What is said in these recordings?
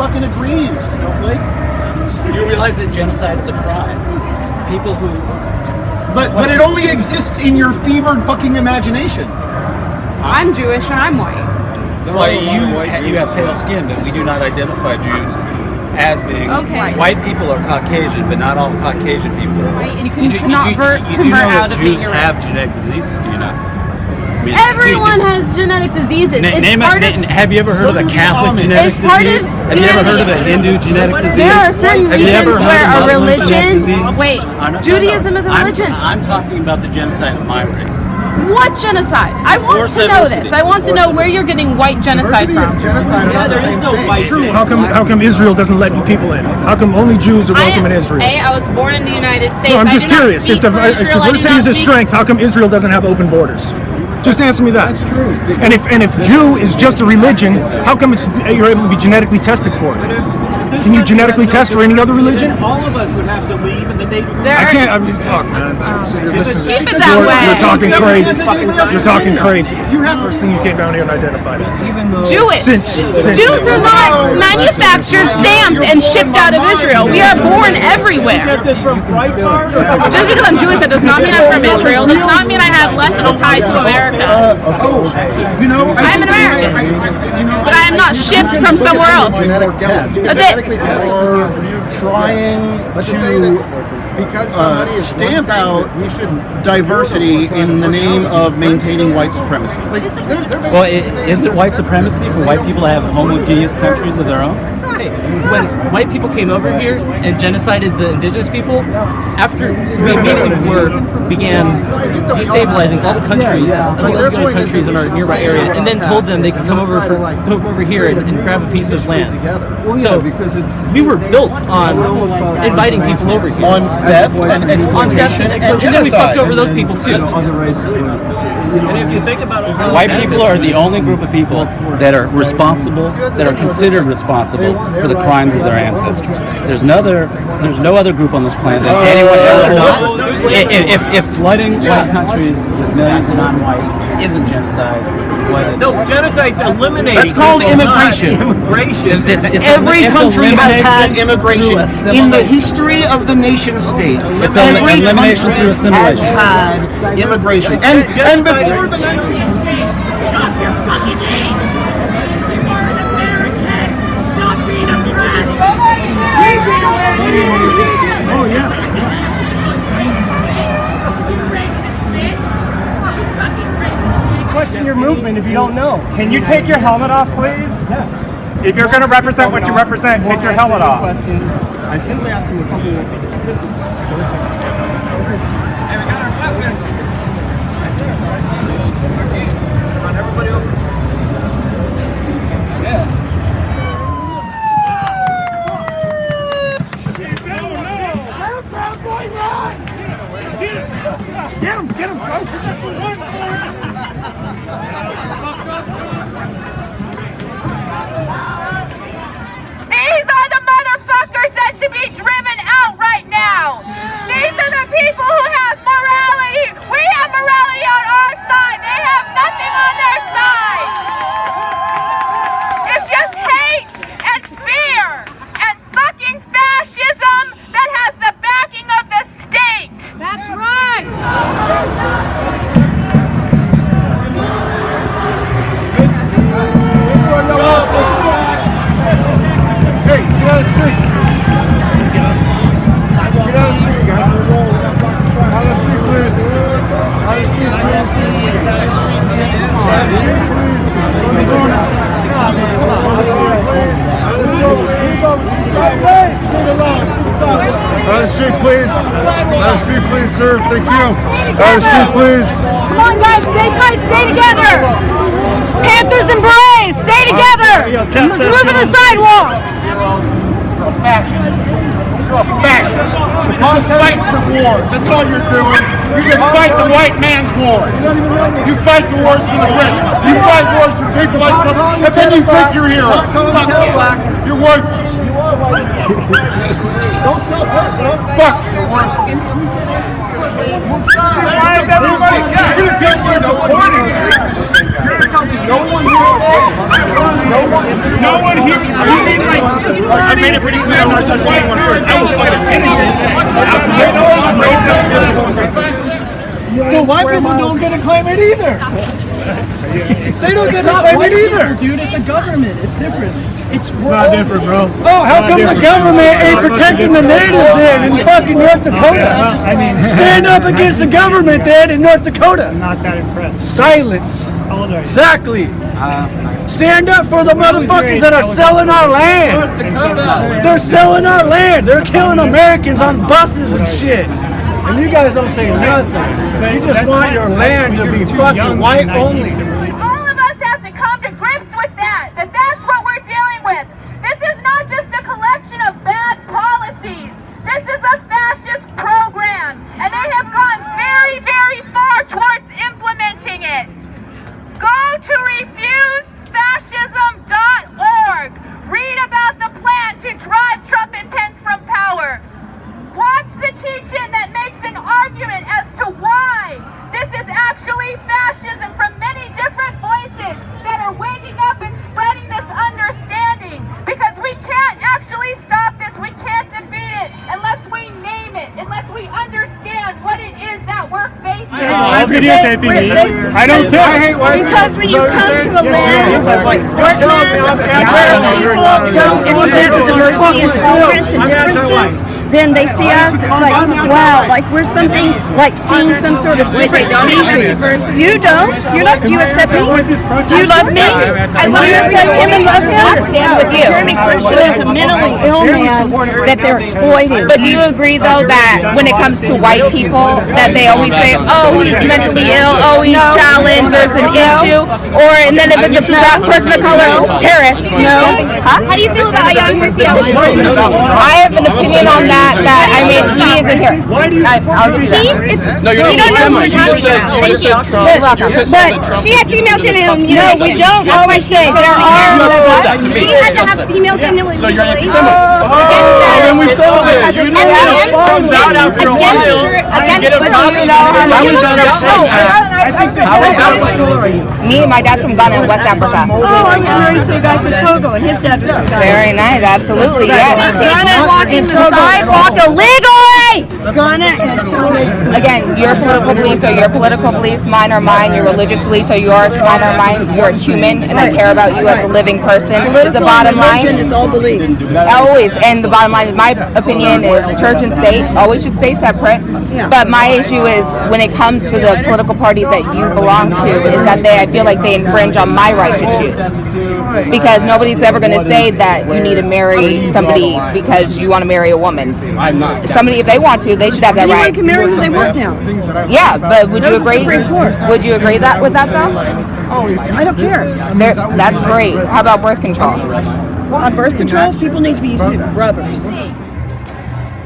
fucking agree, snowflake. You realize that genocide is a crime. People who... But it only exists in your fevered fucking imagination. I'm Jewish and I'm white. Well, you have pale skin, but we do not identify Jews as being white people are Caucasian, but not all Caucasian people. Right, and you can convert out of being Jews have genetic diseases, do you not? I mean, everyone has genetic diseases. Have you ever heard of a Catholic genetic disease? Have you ever heard of a Hindu genetic disease? There are certain regions where a religion... Wait, Judaism is a religion. I'm talking about the genocide of my race. What genocide? I want to know this. I want to know where you're getting white genocide from. There is no white. True. How come Israel doesn't let people in? How come only Jews are welcome in Israel? I was born in the United States. No, I'm just curious. If diversity is a strength, how come Israel doesn't have open borders? Just answer me that. That's true. And if Jew is just a religion, how come you're able to be genetically tested for it? Can you genetically test for any other religion? All of us would have to leave, and then they. I can't. I mean, fuck, man. Keep it that way. You're talking crazy. You're talking crazy. First thing you came down here and identified that. Jewish. Since Jews are not manufactured, stamped, and shipped out of Israel. We are born everywhere. Just because I'm Jewish, that does not mean I'm from Israel. Does not mean I have less of a tie to America. I'm an American, but I am not shipped from somewhere else. That's it. Or trying to stamp out diversity in the name of maintaining white supremacy. Well, is it white supremacy for white people to have homogeneous countries of their own? When white people came over here and genocided the indigenous people, after we immediately began destabilizing all the countries, illegal countries in our nearby area, and then told them they could come over here and grab a piece of land. So we were built on inviting people over here, on theft and exploitation, and then we fucked over those people too. And if you think about it, white people are the only group of people that are responsible, that are considered responsible for the crimes of their ancestors. There's no other group on this planet that anyone ever. If flooding white countries with millions of non-whites isn't genocide, what is? No, genocide's eliminating. That's called immigration. Immigration. Every country has had immigration in the history of the nation state. Every country has had immigration, and before the 19th. Oh yeah. Question your movement if you don't know. Can you take your helmet off, please? Yeah. If you're going to represent what you represent, take your helmet off. Questions. I simply ask them a couple of simple questions. Hey, we got our weapons. Right there. Come on, everybody over. Yeah. Get him, coach. These are the motherfuckers that should be driven out right now. These are the people who have morality. We have morality on our side. They have nothing on their side. It's just hate and fear and fucking fascism that has the backing of the state. That's right. Hey, get out of the street. Get out of the street, guys. Out of the street, please. Out of the street, please. Out of the street, please. Out of the street, please. Out of the street, please, sir. Thank you. Out of the street, please. Come on, guys. Stay tight. Stay together. Panthers and Berets, stay together. Let's move to the sidewalk. You're a fascist. You're a fascist. You're just fighting for wars. That's all you're doing. You just fight the white man's wars. You fight the wars for the rich. You fight wars for people like them, and then you think you're here. Fuck you. You're worthless. Don't self-hurt, bro. Fuck you. You're worthless. Why is everybody? You're going to tell me you're supporting this. You're going to tell me no one here is racist. No one here. You mean like claim it either. They don't get to claim it either. Dude, it's a government. It's different. It's Not different, bro. Oh, how come the government ain't protecting the natives in fucking North Dakota? Stand up against the government then in North Dakota. I'm not that impressed. Silence. How old are you? Exactly. Stand up for the motherfuckers that are selling our land. They're selling our land. They're killing Americans on buses and shit. And you guys don't say nothing. You just want your land to be fucking white only. All of us have to come to grips with that that's what we're dealing with. This is not just a collection of bad policies. This is a fascist program, and they have gone very, very far towards implementing it. Go to refusefascism.org. Read about the plan to drive Trump and Pence from power. Watch the teach-in that makes an argument as to why this is actually fascism from many different voices that are waking up and spreading this understanding. Because we can't actually stop this. We can't defeat it unless we name it, unless we understand what it is that we're facing. I'm videotaping me. I don't care. I hate white Because when you come to a land like Portland, where people don't accept diversity and tolerance and differences, then they see us, it's like, wow, like we're something, like seeing some sort of different species. You don't? You're not, do you accept me? Do you love me? I love you accept him and love him? I stand with you. Jeremy Christian is a mentally ill man that they're exploiting. But do you agree though that when it comes to white people that they always say, oh, he's mentally ill, oh, he's challenged, there's an issue, or and then if it's a black person of color, terrorist. No. Huh? How do you feel about young Christian? I have an opinion on that. I mean, he isn't here. I'll give you that. No, you don't know who we're talking about. Thank you. But she had female genital mutilation. No, we don't. That's why I say there are. She had to have female genital mutilation. So you're anti-Semitic. Then we settled it. You know what comes out after a while. Me and my dad's from Ghana and West Africa. Oh, I was married to a guy from Togo, and his dad was from Ghana. Very nice, absolutely, yes. Ghana walking the sidewalk illegally! Ghana and Togo. Again, your political beliefs are your political beliefs, mine are mine, your religious beliefs are yours, mine are mine. You're a human, and I care about you as a living person. Is the bottom line. Religion is all belief. Always, and the bottom line, in my opinion, is church and state always should stay separate. Yeah. But my issue is when it comes to the political party that you belong to, is that I feel like they infringe on my right to choose. Because nobody's ever going to say that you need to marry somebody because you want to marry a woman. Somebody, if they want to, they should have that right. Anyone can marry who they want now. Yeah, but would you That's the agree? Supreme Court. Would you agree with that though? I don't care. That's great. How about birth control? On birth control, people need to be using rubbers.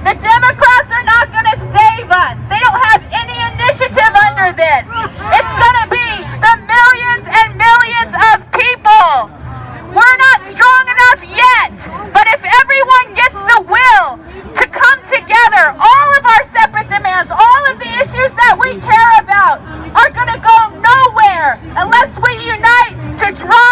The Democrats are not going to save us. They don't have any initiative under this. It's going to be the millions and millions of people. We're not strong enough yet, but if everyone gets the will to come together, all of our separate demands, all of the issues that we care about are going to go nowhere unless we unite to drive